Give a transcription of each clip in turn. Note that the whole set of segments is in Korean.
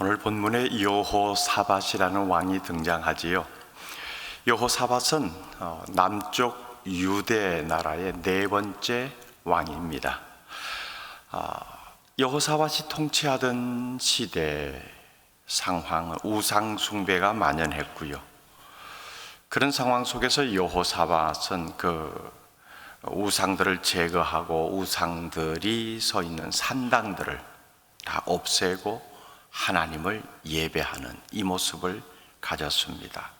오늘 본문에 여호사밧이라는 왕이 등장하지요. 여호사밧은 남쪽 유대 나라의 네 번째 왕입니다. 여호사밧이 통치하던 시대 상황, 우상 숭배가 만연했고요. 그런 상황 속에서 여호사밧은 그 우상들을 제거하고 우상들이 서 있는 산당들을 다 없애고 하나님을 예배하는 이 모습을 가졌습니다.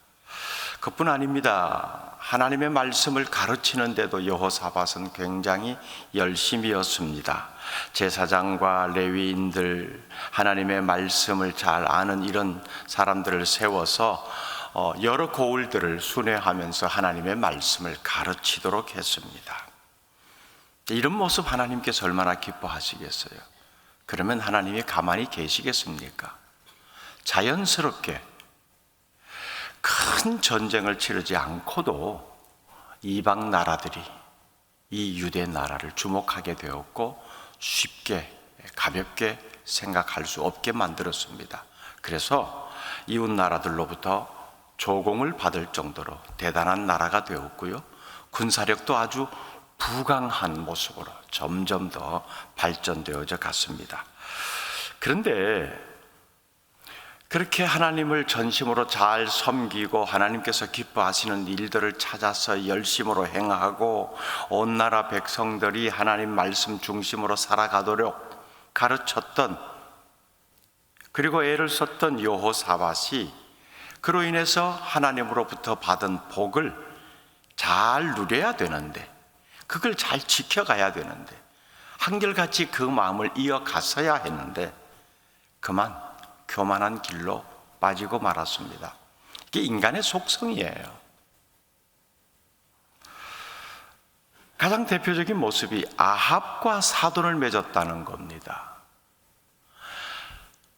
그뿐 아닙니다. 하나님의 말씀을 가르치는데도 여호사밧은 굉장히 열심이었습니다. 제사장과 레위인들, 하나님의 말씀을 잘 아는 이런 사람들을 세워서 여러 고을들을 순회하면서 하나님의 말씀을 가르치도록 했습니다. 이런 모습 하나님께서 얼마나 기뻐하시겠어요? 그러면 하나님이 가만히 계시겠습니까? 자연스럽게 큰 전쟁을 치르지 않고도 이방 나라들이 이 유대 나라를 주목하게 되었고 쉽게 가볍게 생각할 수 없게 만들었습니다. 그래서 이웃 나라들로부터 조공을 받을 정도로 대단한 나라가 되었고요. 군사력도 아주 부강한 모습으로 점점 더 발전되어져 갔습니다. 그런데 그렇게 하나님을 전심으로 잘 섬기고 하나님께서 기뻐하시는 일들을 찾아서 열심으로 행하고 온 나라 백성들이 하나님 말씀 중심으로 살아가도록 가르쳤던, 그리고 애를 썼던 여호사밧이 그로 인해서 하나님으로부터 받은 복을 잘 누려야 되는데, 그걸 잘 지켜가야 되는데, 한결같이 그 마음을 이어갔어야 했는데 그만 교만한 길로 빠지고 말았습니다. 이게 인간의 속성이에요. 가장 대표적인 모습이 아합과 사돈을 맺었다는 겁니다.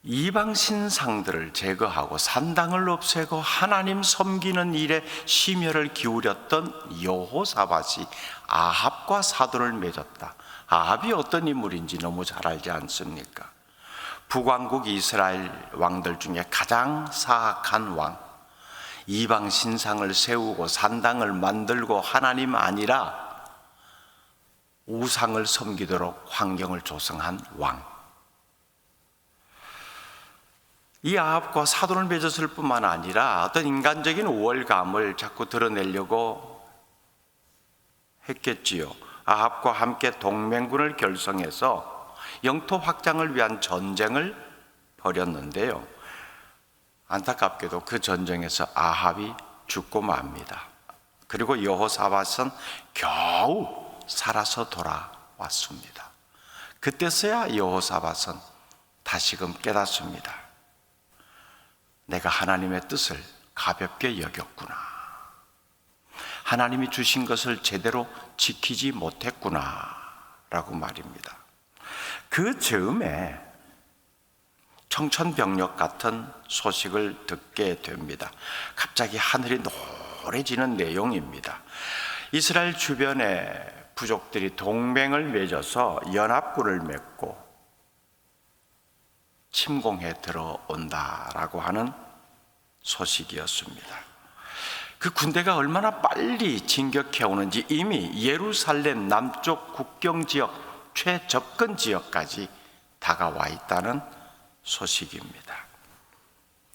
이방 신상들을 제거하고 산당을 없애고 하나님 섬기는 일에 심혈을 기울였던 여호사밧이 아합과 사돈을 맺었다. 아합이 어떤 인물인지 너무 잘 알지 않습니까? 북왕국 이스라엘 왕들 중에 가장 사악한 왕, 이방 신상을 세우고 산당을 만들고 하나님 아니라 우상을 섬기도록 환경을 조성한 왕. 이 아합과 사돈을 맺었을 뿐만 아니라 어떤 인간적인 우월감을 자꾸 드러내려고 했겠지요. 아합과 함께 동맹군을 결성해서 영토 확장을 위한 전쟁을 벌였는데요. 안타깝게도 그 전쟁에서 아합이 죽고 맙니다. 그리고 여호사밧은 겨우 살아서 돌아왔습니다. 그때서야 여호사밧은 다시금 깨닫습니다. 내가 하나님의 뜻을 가볍게 여겼구나. 하나님이 주신 것을 제대로 지키지 못했구나 라고 말입니다. 그 즈음에 청천벽력 같은 소식을 듣게 됩니다. 갑자기 하늘이 노래지는 내용입니다. 이스라엘 주변의 부족들이 동맹을 맺어서 연합군을 맺고 침공해 들어온다라고 하는 소식이었습니다. 그 군대가 얼마나 빨리 진격해 오는지 이미 예루살렘 남쪽 국경 지역 최접근 지역까지 다가와 있다는 소식입니다.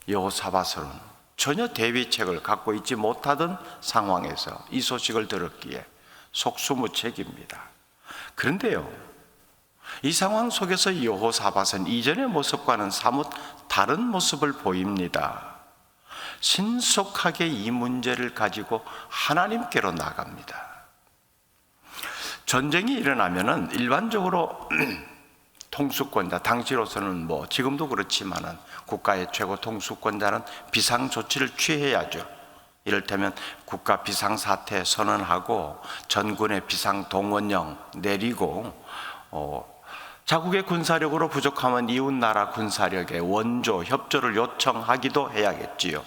여호사밧은 전혀 대비책을 갖고 있지 못하던 상황에서 이 소식을 들었기에 속수무책입니다. 그런데요, 이 상황 속에서 여호사밧은 이전의 모습과는 사뭇 다른 모습을 보입니다. 신속하게 이 문제를 가지고 하나님께로 나갑니다. 전쟁이 일어나면은 일반적으로 통수권자, 당시로서는 지금도 그렇지만은 국가의 최고 통수권자는 비상조치를 취해야죠. 이를테면 국가 비상사태 선언하고 전군의 비상동원령 내리고 자국의 군사력으로 부족하면 이웃나라 군사력의 원조, 협조를 요청하기도 해야겠지요.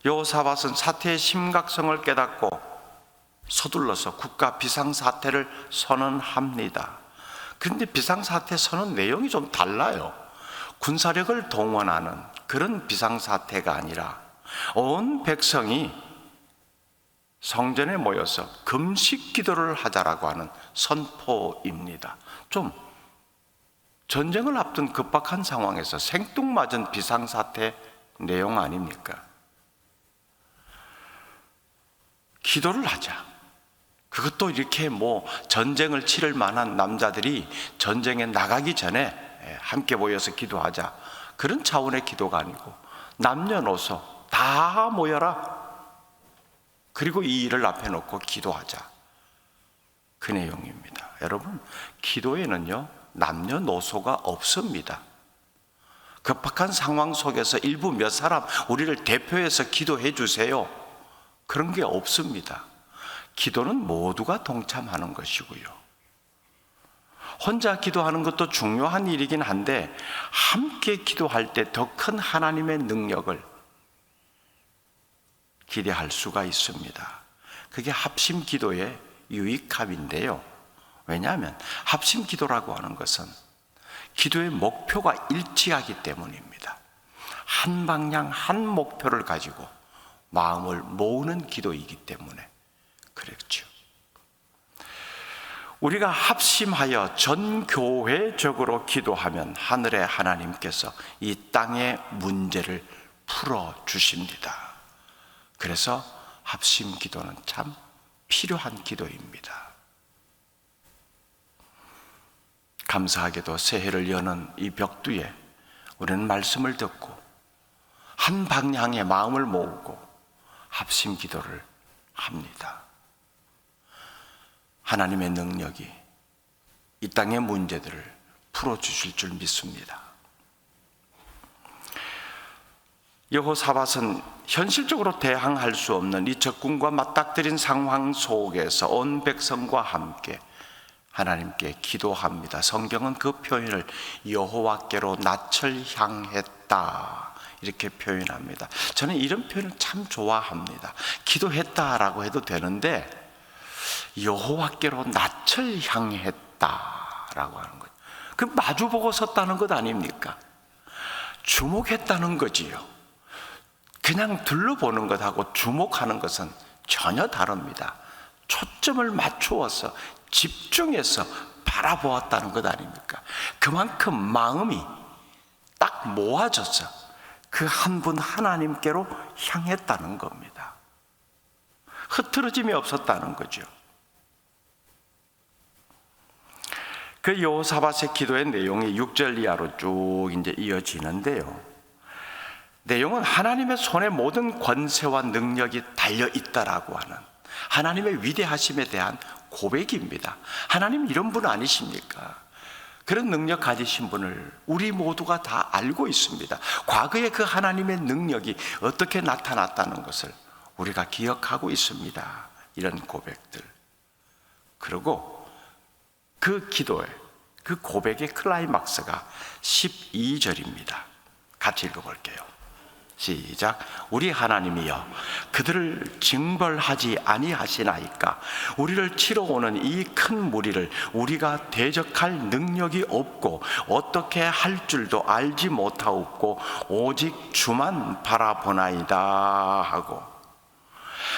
여호사밧은 사태의 심각성을 깨닫고 서둘러서 국가 비상사태를 선언합니다. 그런데 비상사태 선언 내용이 좀 달라요. 군사력을 동원하는 그런 비상사태가 아니라 온 백성이 성전에 모여서 금식 기도를 하자라고 하는 선포입니다. 좀 전쟁을 앞둔 급박한 상황에서 생뚱맞은 비상사태 내용 아닙니까? 기도를 하자. 그것도 이렇게 전쟁을 치를 만한 남자들이 전쟁에 나가기 전에 함께 모여서 기도하자, 그런 차원의 기도가 아니고 남녀노소 다 모여라, 그리고 이 일을 앞에 놓고 기도하자, 그 내용입니다. 여러분, 기도에는요 남녀노소가 없습니다. 급박한 상황 속에서 일부 몇 사람 우리를 대표해서 기도해 주세요, 그런 게 없습니다. 기도는 모두가 동참하는 것이고요, 혼자 기도하는 것도 중요한 일이긴 한데 함께 기도할 때 더 큰 하나님의 능력을 기대할 수가 있습니다. 그게 합심 기도의 유익함인데요. 왜냐하면 합심 기도라고 하는 것은 기도의 목표가 일치하기 때문입니다. 한 방향 한 목표를 가지고 마음을 모으는 기도이기 때문에 그렇죠. 우리가 합심하여 전교회적으로 기도하면 하늘의 하나님께서 이 땅의 문제를 풀어주십니다. 그래서 합심 기도는 참 필요한 기도입니다. 감사하게도 새해를 여는 이 벽두에 우리는 말씀을 듣고 한 방향의 마음을 모으고 합심 기도를 합니다. 하나님의 능력이 이 땅의 문제들을 풀어주실 줄 믿습니다. 여호사밧은 현실적으로 대항할 수 없는 이 적군과 맞닥뜨린 상황 속에서 온 백성과 함께 하나님께 기도합니다. 성경은 그 표현을 여호와께로 낯을 향했다 이렇게 표현합니다. 저는 이런 표현을 참 좋아합니다. 기도했다라고 해도 되는데 여호와께로 낯을 향했다라고 하는 거죠. 그 마주보고 섰다는 것 아닙니까? 주목했다는 거지요. 그냥 둘러보는 것하고 주목하는 것은 전혀 다릅니다. 초점을 맞추어서 집중해서 바라보았다는 것 아닙니까? 그만큼 마음이 딱 모아져서 그 한 분 하나님께로 향했다는 겁니다. 흐트러짐이 없었다는 거죠. 그 여호사밧의 기도의 내용이 6절 이하로 쭉 이제 이어지는데요. 내용은 하나님의 손에 모든 권세와 능력이 달려 있다라고 하는 하나님의 위대하심에 대한 고백입니다. 하나님 이런 분 아니십니까? 그런 능력 가지신 분을 우리 모두가 다 알고 있습니다. 과거에 그 하나님의 능력이 어떻게 나타났다는 것을 우리가 기억하고 있습니다. 이런 고백들. 그리고 그 기도의 그 고백의 클라이막스가 12절입니다. 같이 읽어볼게요. 시작. 우리 하나님이여 그들을 징벌하지 아니하시나이까. 우리를 치러 오는 이 큰 무리를 우리가 대적할 능력이 없고 어떻게 할 줄도 알지 못하옵고 오직 주만 바라보나이다 하고,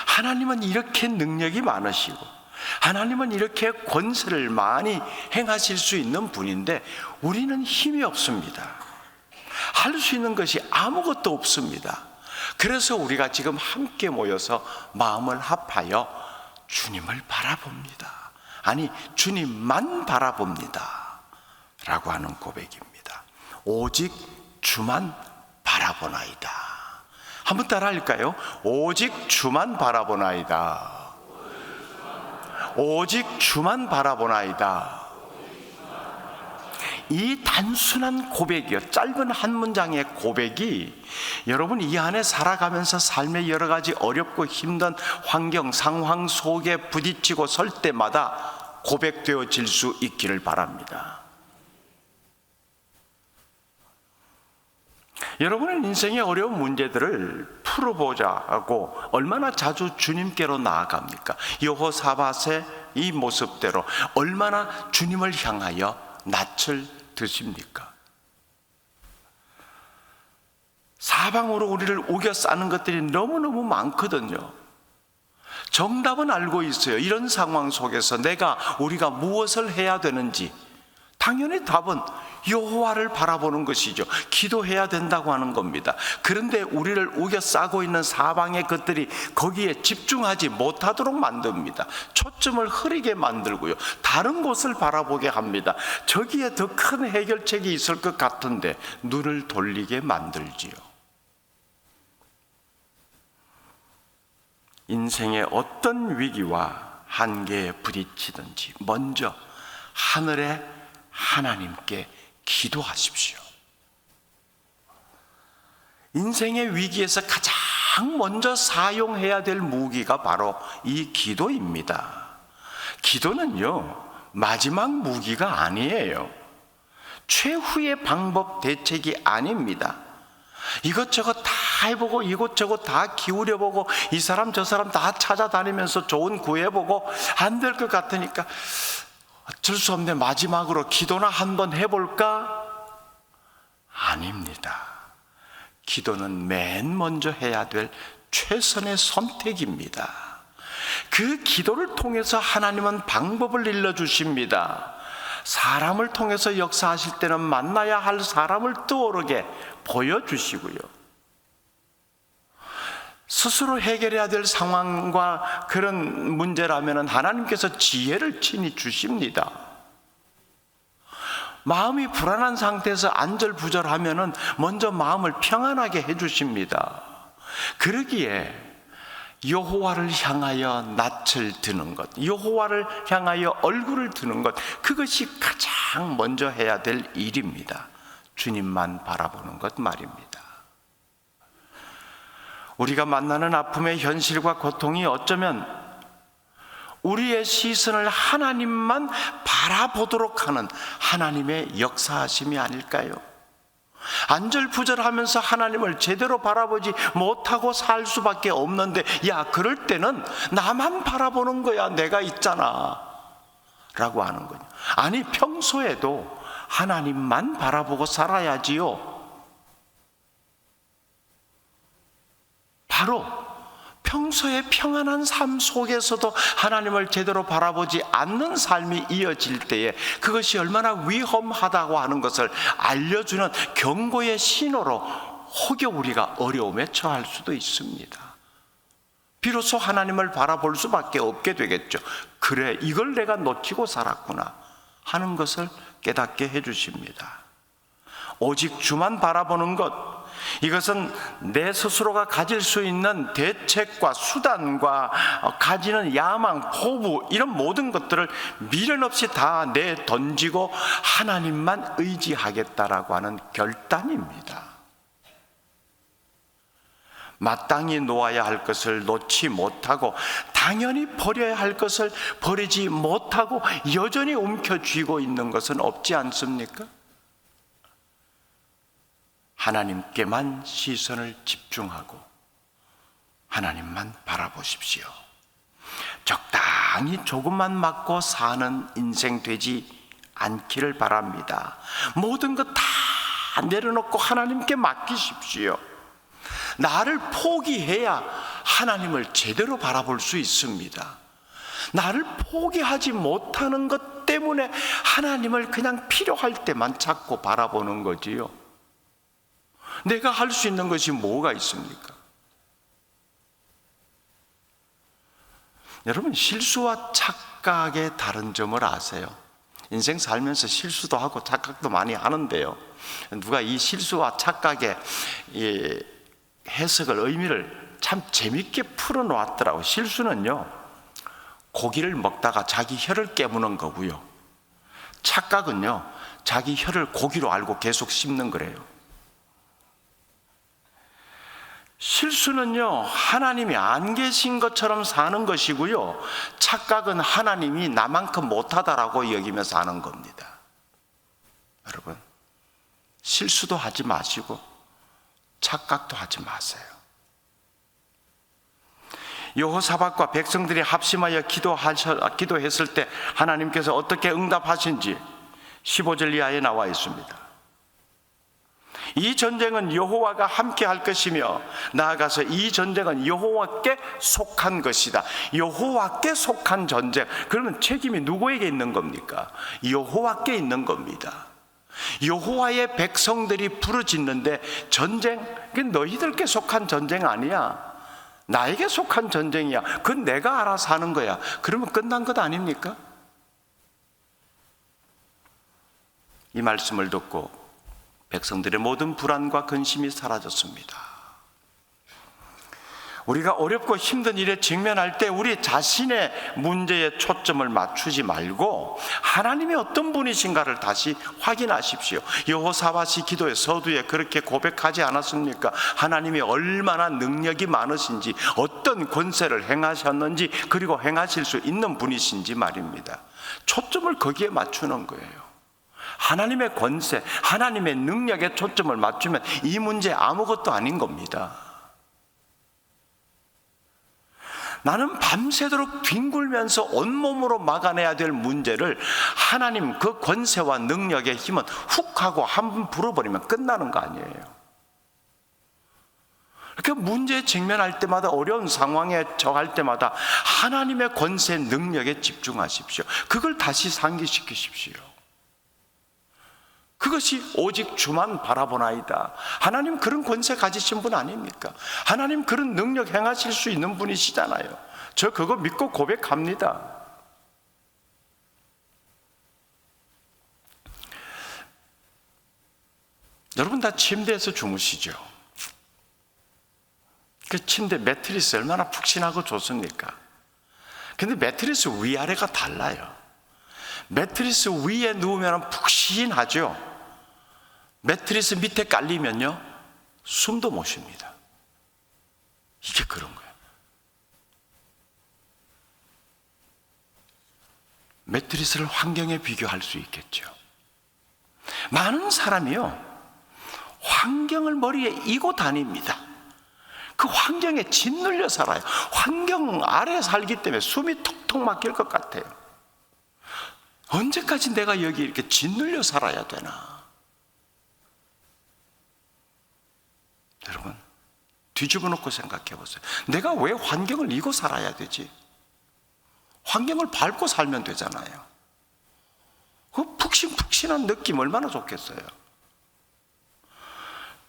하나님은 이렇게 능력이 많으시고 하나님은 이렇게 권세를 많이 행하실 수 있는 분인데 우리는 힘이 없습니다. 할 수 있는 것이 아무것도 없습니다. 그래서 우리가 지금 함께 모여서 마음을 합하여 주님을 바라봅니다. 아니, 주님만 바라봅니다 라고 하는 고백입니다. 오직 주만 바라보나이다. 한번 따라 할까요? 오직 주만 바라보나이다. 오직 주만 바라보나이다. 이 단순한 고백이요, 짧은 한 문장의 고백이 여러분 이 안에 살아가면서 삶의 여러 가지 어렵고 힘든 환경, 상황 속에 부딪히고 설 때마다 고백되어질 수 있기를 바랍니다. 여러분은 인생의 어려운 문제들을 풀어보자고 얼마나 자주 주님께로 나아갑니까? 여호사밧의 이 모습대로 얼마나 주님을 향하여 낯을 드십니까? 사방으로 우리를 우겨싸는 것들이 너무너무 많거든요. 정답은 알고 있어요. 이런 상황 속에서 우리가 무엇을 해야 되는지 당연히 답은 여호와를 바라보는 것이죠. 기도해야 된다고 하는 겁니다. 그런데 우리를 우겨싸고 있는 사방의 것들이 거기에 집중하지 못하도록 만듭니다. 초점을 흐리게 만들고요, 다른 곳을 바라보게 합니다. 저기에 더 큰 해결책이 있을 것 같은데 눈을 돌리게 만들지요. 인생의 어떤 위기와 한계에 부딪히든지 먼저 하늘의 하나님께 기도하십시오. 인생의 위기에서 가장 먼저 사용해야 될 무기가 바로 이 기도입니다. 기도는요, 마지막 무기가 아니에요. 최후의 방법, 대책이 아닙니다. 이것저것 다 해보고 이것저것 다 기울여보고 이 사람 저 사람 다 찾아다니면서 조언 구해보고 안 될 것 같으니까 어쩔 수 없네, 마지막으로 기도나 한번 해볼까? 아닙니다. 기도는 맨 먼저 해야 될 최선의 선택입니다. 그 기도를 통해서 하나님은 방법을 일러주십니다. 사람을 통해서 역사하실 때는 만나야 할 사람을 떠오르게 보여주시고요, 스스로 해결해야 될 상황과 그런 문제라면 하나님께서 지혜를 친히 주십니다. 마음이 불안한 상태에서 안절부절하면 먼저 마음을 평안하게 해주십니다. 그러기에 여호와를 향하여 낯을 드는 것, 여호와를 향하여 얼굴을 드는 것, 그것이 가장 먼저 해야 될 일입니다. 주님만 바라보는 것 말입니다. 우리가 만나는 아픔의 현실과 고통이 어쩌면 우리의 시선을 하나님만 바라보도록 하는 하나님의 역사하심이 아닐까요? 안절부절하면서 하나님을 제대로 바라보지 못하고 살 수밖에 없는데, 야, 그럴 때는 나만 바라보는 거야, 내가 있잖아 라고 하는 거죠. 아니, 평소에도 하나님만 바라보고 살아야지요. 바로 평소에 평안한 삶 속에서도 하나님을 제대로 바라보지 않는 삶이 이어질 때에 그것이 얼마나 위험하다고 하는 것을 알려주는 경고의 신호로 혹여 우리가 어려움에 처할 수도 있습니다. 비로소 하나님을 바라볼 수밖에 없게 되겠죠. 그래, 이걸 내가 놓치고 살았구나 하는 것을 깨닫게 해주십니다. 오직 주만 바라보는 것, 이것은 내 스스로가 가질 수 있는 대책과 수단과 가지는 야망, 포부, 이런 모든 것들을 미련 없이 다 내던지고 하나님만 의지하겠다라고 하는 결단입니다. 마땅히 놓아야 할 것을 놓지 못하고 당연히 버려야 할 것을 버리지 못하고 여전히 움켜쥐고 있는 것은 없지 않습니까? 하나님께만 시선을 집중하고 하나님만 바라보십시오. 적당히 조금만 맞고 사는 인생 되지 않기를 바랍니다. 모든 것 다 내려놓고 하나님께 맡기십시오. 나를 포기해야 하나님을 제대로 바라볼 수 있습니다. 나를 포기하지 못하는 것 때문에 하나님을 그냥 필요할 때만 자꾸 바라보는 거지요. 내가 할 수 있는 것이 뭐가 있습니까? 여러분, 실수와 착각의 다른 점을 아세요? 인생 살면서 실수도 하고 착각도 많이 하는데요, 누가 이 실수와 착각의 이 해석을, 의미를 참 재밌게 풀어놓았더라고요. 실수는요, 고기를 먹다가 자기 혀를 깨무는 거고요, 착각은요, 자기 혀를 고기로 알고 계속 씹는 거래요. 실수는요, 하나님이 안 계신 것처럼 사는 것이고요, 착각은 하나님이 나만큼 못하다라고 여기면서 하는 겁니다. 여러분, 실수도 하지 마시고 착각도 하지 마세요. 여호사밧과 백성들이 합심하여 기도했을 때 하나님께서 어떻게 응답하신지 15절 이하에 나와 있습니다. 이 전쟁은 여호와가 함께 할 것이며 나아가서 이 전쟁은 여호와께 속한 것이다. 여호와께 속한 전쟁. 그러면 책임이 누구에게 있는 겁니까? 여호와께 있는 겁니다. 여호와의 백성들이 부르짖는데 전쟁, 그게 너희들께 속한 전쟁 아니야. 나에게 속한 전쟁이야. 그건 내가 알아서 하는 거야. 그러면 끝난 것 아닙니까? 이 말씀을 듣고 백성들의 모든 불안과 근심이 사라졌습니다. 우리가 어렵고 힘든 일에 직면할 때 우리 자신의 문제에 초점을 맞추지 말고 하나님이 어떤 분이신가를 다시 확인하십시오. 여호사밧이 기도의 서두에 그렇게 고백하지 않았습니까? 하나님이 얼마나 능력이 많으신지, 어떤 권세를 행하셨는지, 그리고 행하실 수 있는 분이신지 말입니다. 초점을 거기에 맞추는 거예요. 하나님의 권세, 하나님의 능력에 초점을 맞추면 이 문제 아무것도 아닌 겁니다. 나는 밤새도록 뒹굴면서 온몸으로 막아내야 될 문제를 하나님 그 권세와 능력의 힘은 훅 하고 한 번 불어버리면 끝나는 거 아니에요. 이렇게 문제에 직면할 때마다, 어려운 상황에 처할 때마다 하나님의 권세, 능력에 집중하십시오. 그걸 다시 상기시키십시오. 그것이 오직 주만 바라보나이다. 하나님 그런 권세 가지신 분 아닙니까? 하나님 그런 능력 행하실 수 있는 분이시잖아요. 저 그거 믿고 고백합니다. 여러분 다 침대에서 주무시죠? 그 침대 매트리스 얼마나 푹신하고 좋습니까? 근데 매트리스 위아래가 달라요. 매트리스 위에 누우면 푹신하죠. 매트리스 밑에 깔리면요 숨도 못 쉽니다. 이게 그런 거예요. 매트리스를 환경에 비교할 수 있겠죠. 많은 사람이요 환경을 머리에 이고 다닙니다. 그 환경에 짓눌려 살아요. 환경 아래 살기 때문에 숨이 톡톡 막힐 것 같아요. 언제까지 내가 여기 이렇게 짓눌려 살아야 되나? 여러분 뒤집어 놓고 생각해 보세요. 내가 왜 환경을 이고 살아야 되지? 환경을 밟고 살면 되잖아요. 그 푹신푹신한 느낌 얼마나 좋겠어요.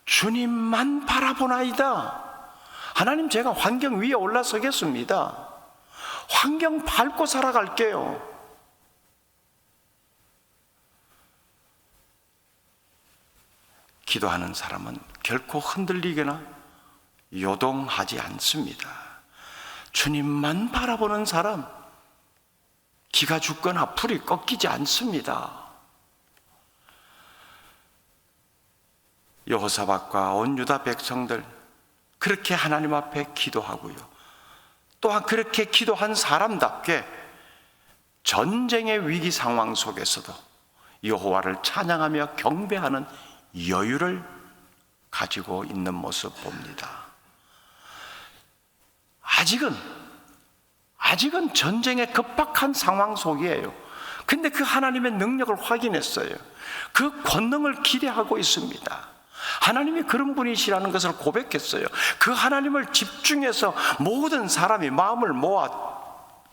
주님만 바라보나이다. 하나님 제가 환경 위에 올라서겠습니다. 환경 밟고 살아갈게요. 기도하는 사람은 결코 흔들리거나 요동하지 않습니다. 주님만 바라보는 사람, 기가 죽거나 풀이 꺾이지 않습니다. 여호사밧과 온 유다 백성들 그렇게 하나님 앞에 기도하고요. 또한 그렇게 기도한 사람답게 전쟁의 위기 상황 속에서도 여호와를 찬양하며 경배하는 여유를 가지고 있는 모습 봅니다. 아직은 전쟁의 급박한 상황 속이에요. 근데 그 하나님의 능력을 확인했어요. 그 권능을 기대하고 있습니다. 하나님이 그런 분이시라는 것을 고백했어요. 그 하나님을 집중해서 모든 사람이 마음을 모아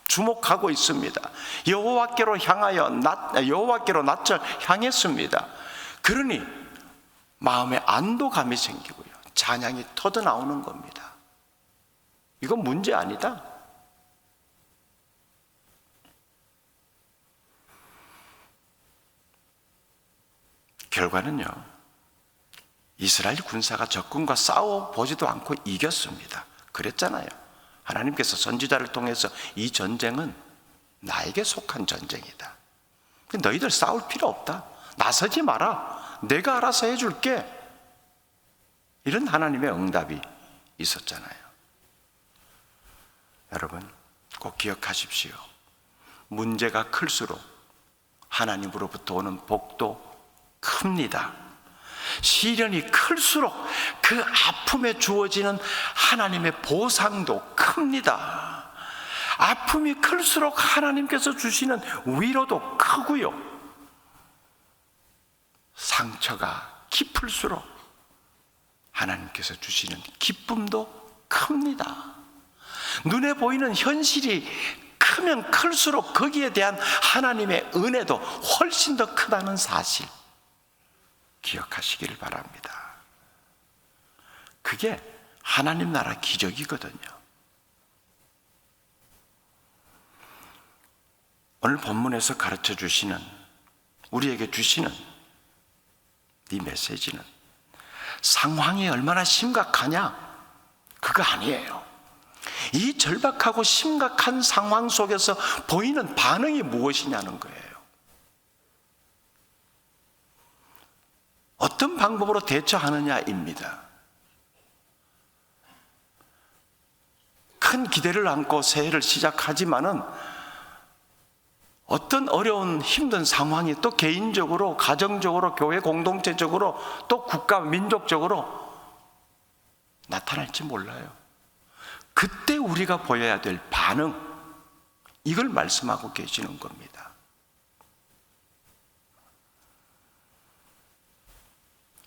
주목하고 있습니다. 여호와께로 낯을 향했습니다. 그러니 마음에 안도감이 생기고요. 찬양이 터져나오는 겁니다. 이건 문제 아니다. 결과는요, 이스라엘 군사가 적군과 싸워보지도 않고 이겼습니다. 그랬잖아요. 하나님께서 선지자를 통해서 이 전쟁은 나에게 속한 전쟁이다. 너희들 싸울 필요 없다. 나서지 마라. 내가 알아서 해줄게. 이런 하나님의 응답이 있었잖아요. 여러분 꼭 기억하십시오. 문제가 클수록 하나님으로부터 오는 복도 큽니다. 시련이 클수록 그 아픔에 주어지는 하나님의 보상도 큽니다. 아픔이 클수록 하나님께서 주시는 위로도 크고요. 상처가 깊을수록 하나님께서 주시는 기쁨도 큽니다. 눈에 보이는 현실이 크면 클수록 거기에 대한 하나님의 은혜도 훨씬 더 크다는 사실 기억하시기를 바랍니다. 그게 하나님 나라 기적이거든요. 오늘 본문에서 가르쳐 주시는, 우리에게 주시는 이 메시지는 상황이 얼마나 심각하냐, 그거 아니에요. 이 절박하고 심각한 상황 속에서 보이는 반응이 무엇이냐는 거예요. 어떤 방법으로 대처하느냐입니다. 큰 기대를 안고 새해를 시작하지만은 어떤 어려운 힘든 상황이 또 개인적으로, 가정적으로, 교회 공동체적으로, 또 국가, 민족적으로 나타날지 몰라요. 그때 우리가 보여야 될 반응, 이걸 말씀하고 계시는 겁니다.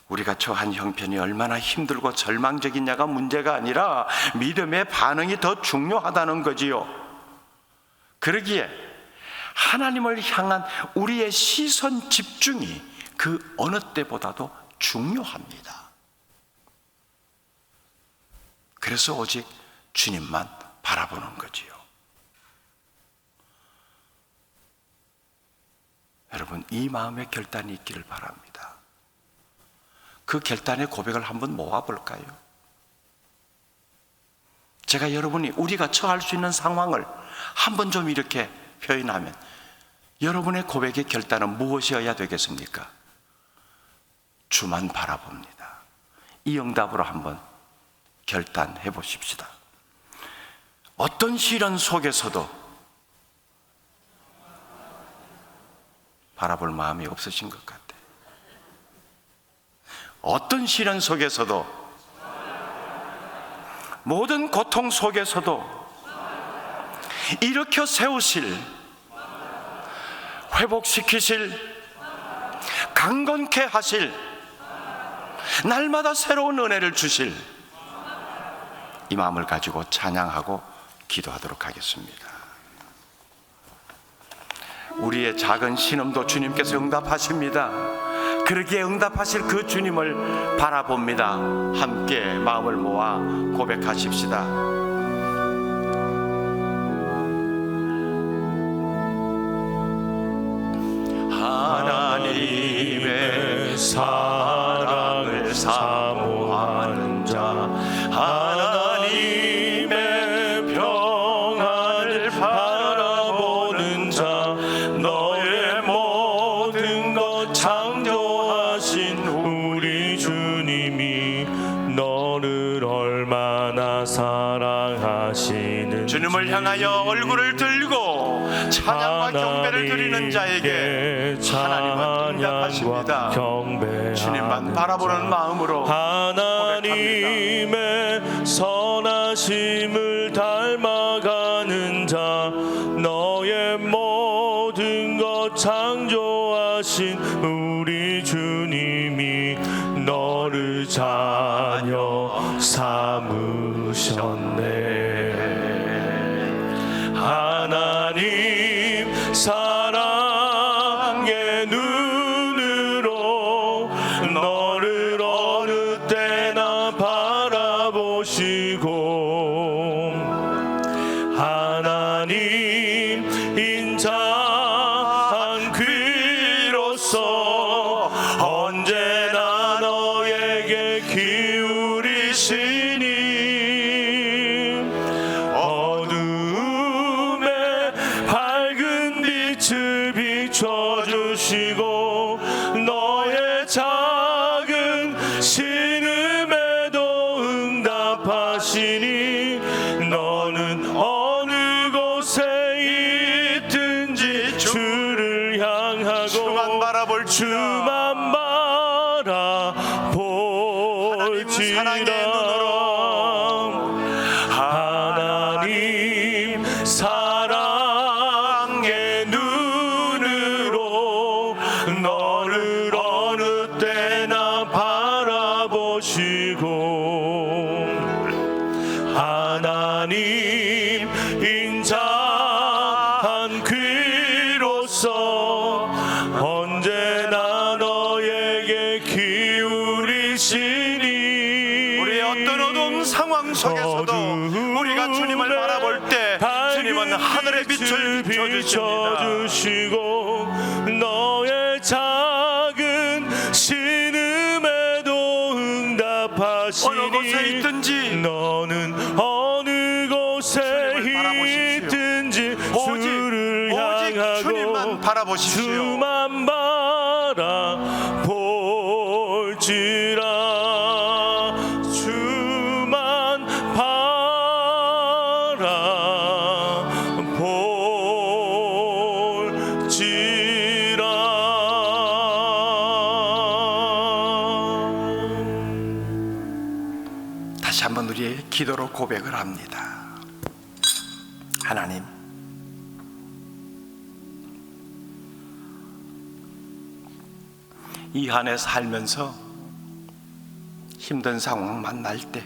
우리가 처한 형편이 얼마나 힘들고 절망적이냐가 문제가 아니라 믿음의 반응이 더 중요하다는 거지요. 그러기에 하나님을 향한 우리의 시선 집중이 그 어느 때보다도 중요합니다. 그래서 오직 주님만 바라보는 거지요. 여러분, 이 마음의 결단이 있기를 바랍니다. 그 결단의 고백을 한번 모아볼까요? 제가 여러분이 우리가 처할 수 있는 상황을 한번 좀 이렇게 표현하면 여러분의 고백의 결단은 무엇이어야 되겠습니까? 주만 바라봅니다. 이 응답으로 한번 결단해 보십시다. 어떤 시련 속에서도 바라볼 마음이 없으신 것 같아요. 어떤 시련 속에서도, 모든 고통 속에서도 일으켜 세우실, 회복시키실, 강건케 하실, 날마다 새로운 은혜를 주실, 이 마음을 가지고 찬양하고 기도하도록 하겠습니다. 우리의 작은 신음도 주님께서 응답하십니다. 그러기에 응답하실 그 주님을 바라봅니다. 함께 마음을 모아 고백하십시다. 하나님의 사랑을 사모하는 자, 하나님의 평안을 바라보는 자, 너의 모든 것 창조하신 우리 주님이 너를 얼마나 사랑하시는지, 주님을 향하여 얼굴을 들고 찬양과 경배를 드리는 자에게 하나님은 응답하십니다. 주님만 바라보는 마음으로 하나님의 선하심을 닮아가는 자, 너의 모든 것 창조하신 우리 주님이 너를 자녀 삼으셨네. 하나님 사랑의 눈으로 너를 어느 때나 바라보시고, 하나님 인자한 귀로서 언제나 너에게 기울이시니, 어둠에 밝은 빛을 비춰주시고, 너의 작은 신음에도 응답하시니, 너는 어느 곳에 있든지 주를 향하고 주만 바라볼지라. 하나님 사랑의 눈으로 너를 어느 때나 바라보시고, 하나님 인자한 귀로서 언제나 너에게 기울이시니 우리의 어떤 어두운 상황 속에서도 우리가 주님을 바라볼 때 주님은 하늘의 빛을 비춰주십니다. 너의 작은 신음에도 응답하시니 어느 곳에 있든지 너는 어느 곳에 있든지 주를 향하고 주님만 바라보십시오. 주만 바라볼지라. 주만 바라볼지라. 다시 한번 우리의 기도로 고백을 합니다. 하나님, 이 안에 살면서 힘든 상황 만날 때,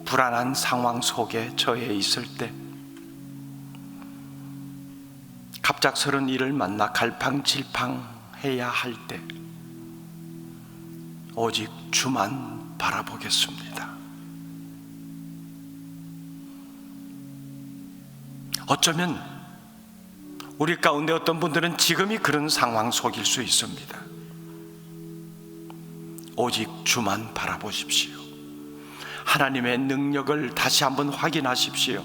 불안한 상황 속에 처해 있을 때, 갑작스런 일을 만나 갈팡질팡해야 할 때, 오직 주만 바라보겠습니다. 어쩌면 우리 가운데 어떤 분들은 지금이 그런 상황 속일 수 있습니다. 오직 주만 바라보십시오. 하나님의 능력을 다시 한번 확인하십시오.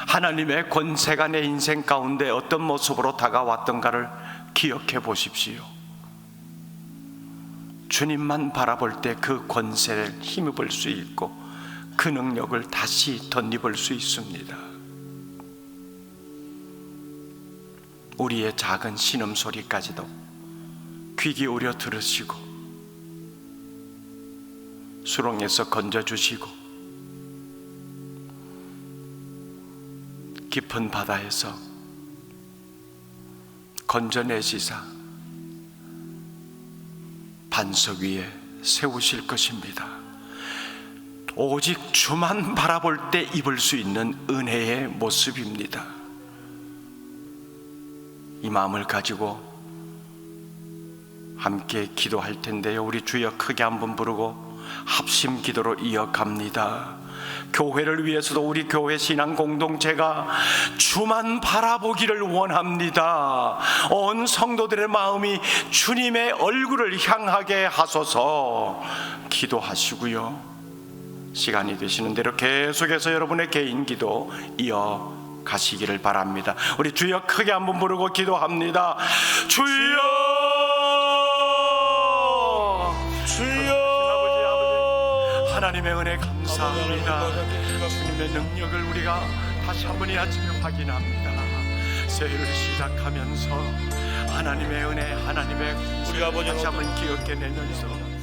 하나님의 권세가 내 인생 가운데 어떤 모습으로 다가왔던가를 기억해 보십시오. 주님만 바라볼 때 그 권세를 힘입을 수 있고 그 능력을 다시 덧입을 수 있습니다. 우리의 작은 신음소리까지도 귀 기울여 들으시고 수렁에서 건져주시고 깊은 바다에서 건져내시사 반석 위에 세우실 것입니다. 오직 주만 바라볼 때 입을 수 있는 은혜의 모습입니다. 이 마음을 가지고 함께 기도할 텐데요, 우리 주여 크게 한번 부르고 합심 기도로 이어갑니다. 교회를 위해서도 우리 교회 신앙 공동체가 주만 바라보기를 원합니다. 온 성도들의 마음이 주님의 얼굴을 향하게 하소서. 기도하시고요, 시간이 되시는 대로 계속해서 여러분의 개인 기도 이어가시기를 바랍니다. 우리 주여 크게 한번 부르고 기도합니다. 주여, 주여. 하나님의 은혜 감사합니다. 주님의 능력을 우리가 다시 한번 이 아침에 확인합니다. 새해를 시작하면서 하나님의 은혜, 하나님의 우리 아버지 다시 한번 기억해내면서